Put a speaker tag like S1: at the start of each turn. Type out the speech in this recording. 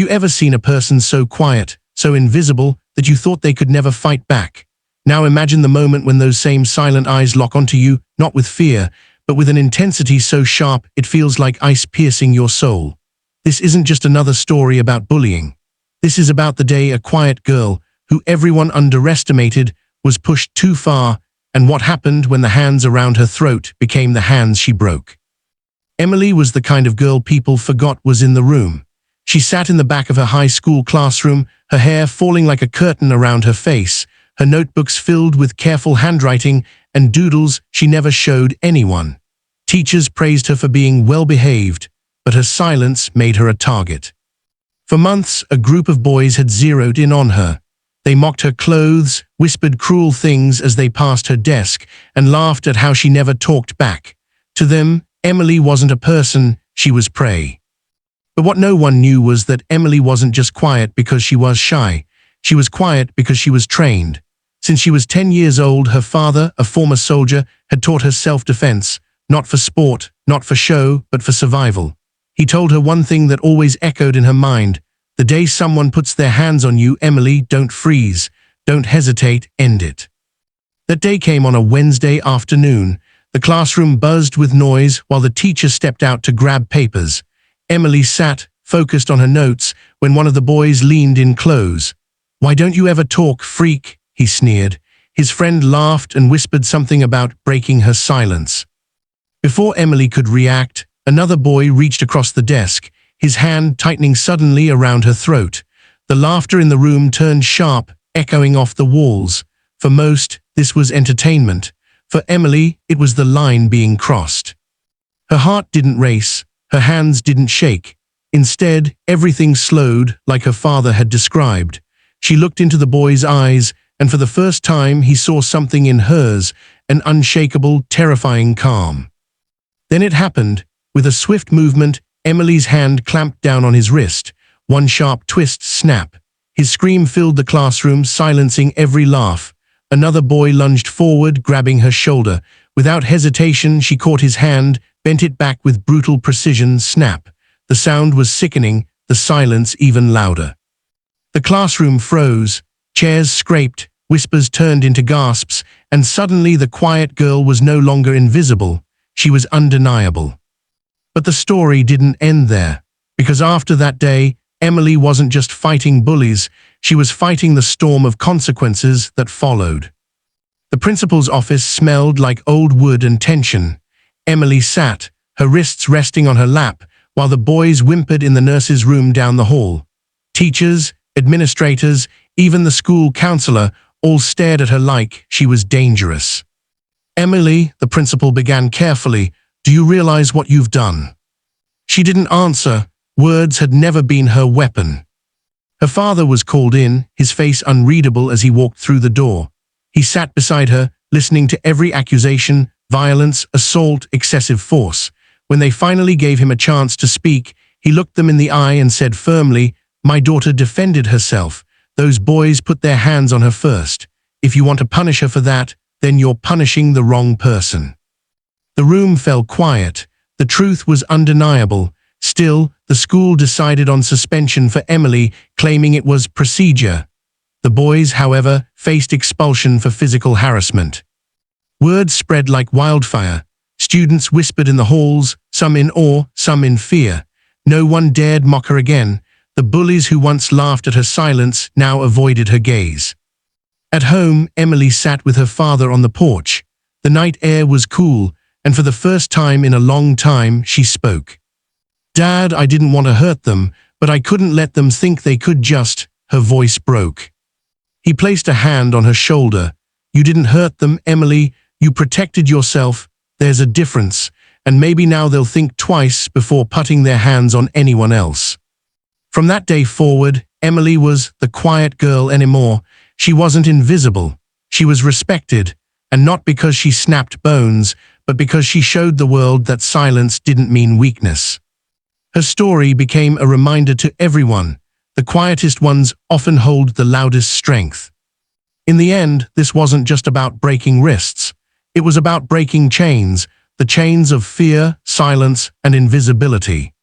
S1: you ever seen a person so quiet, so invisible, that you thought they could never fight back? Now imagine the moment when those same silent eyes lock onto you, not with fear, but with an intensity so sharp it feels like ice piercing your soul. This isn't just another story about bullying. This is about the day a quiet girl, who everyone underestimated, was pushed too far, and what happened when the hands around her throat became the hands she broke. Emily was the kind of girl people forgot was in the room. She sat in the back of her high school classroom, her hair falling like a curtain around her face, her notebooks filled with careful handwriting and doodles she never showed anyone. Teachers praised her for being well-behaved, but her silence made her a target. For months, a group of boys had zeroed in on her. They mocked her clothes, whispered cruel things as they passed her desk, and laughed at how she never talked back. To them, Emily wasn't a person, she was prey. But what no one knew was that Emily wasn't just quiet because she was shy. She was quiet because she was trained. Since she was 10 years old, her father, a former soldier, had taught her self-defense, not for sport, not for show, but for survival. He told her one thing that always echoed in her mind: the day someone puts their hands on you, Emily, don't freeze, don't hesitate, end it. That day came on a Wednesday afternoon. The classroom buzzed with noise while the teacher stepped out to grab papers. Emily sat, focused on her notes, when one of the boys leaned in close. "Why don't you ever talk, freak?" he sneered. His friend laughed and whispered something about breaking her silence. Before Emily could react, another boy reached across the desk, his hand tightening suddenly around her throat. The laughter in the room turned sharp, echoing off the walls. For most, this was entertainment. For Emily, it was the line being crossed. Her heart didn't race, her hands didn't shake. Instead, everything slowed, like her father had described. She looked into the boy's eyes, and for the first time he saw something in hers, an unshakable, terrifying calm. Then it happened. With a swift movement, Emily's hand clamped down on his wrist. One sharp twist, snap. His scream filled the classroom, silencing every laugh. Another boy lunged forward, grabbing her shoulder. Without hesitation, she caught his hand, bent it back with brutal precision, snap. The sound was sickening, the silence even louder. The classroom froze. Chairs scraped, whispers turned into gasps, and suddenly the quiet girl was no longer invisible. She was undeniable. But the story didn't end there, because after that day, Emily wasn't just fighting bullies, she was fighting the storm of consequences that followed. The principal's office smelled like old wood and tension. Emily sat, her wrists resting on her lap, while the boys whimpered in the nurse's room down the hall. Teachers, administrators, even the school counselor all stared at her like she was dangerous. "Emily," the principal began carefully, "do you realize what you've done?" She didn't answer. Words had never been her weapon. Her father was called in, his face unreadable as he walked through the door. He sat beside her, listening to every accusation, violence, assault, excessive force. When they finally gave him a chance to speak, he looked them in the eye and said firmly, "My daughter defended herself. Those boys put their hands on her first. If you want to punish her for that, then you're punishing the wrong person." The room fell quiet. The truth was undeniable. Still, the school decided on suspension for Emily, claiming it was procedure. The boys, however, faced expulsion for physical harassment. Word spread like wildfire. Students whispered in the halls, some in awe, some in fear. No one dared mock her again. The bullies who once laughed at her silence now avoided her gaze. At home, Emily sat with her father on the porch. The night air was cool, and for the first time in a long time, she spoke. "Dad, I didn't want to hurt them, but I couldn't let them think they could just." Her voice broke. He placed a hand on her shoulder. "You didn't hurt them, Emily. You protected yourself. There's a difference, and maybe now they'll think twice before putting their hands on anyone else." From that day forward, Emily was the quiet girl anymore. She wasn't invisible. She was respected, and not because she snapped bones, but because she showed the world that silence didn't mean weakness. Her story became a reminder to everyone. The quietest ones often hold the loudest strength. In the end, this wasn't just about breaking wrists. It was about breaking chains, the chains of fear, silence, and invisibility.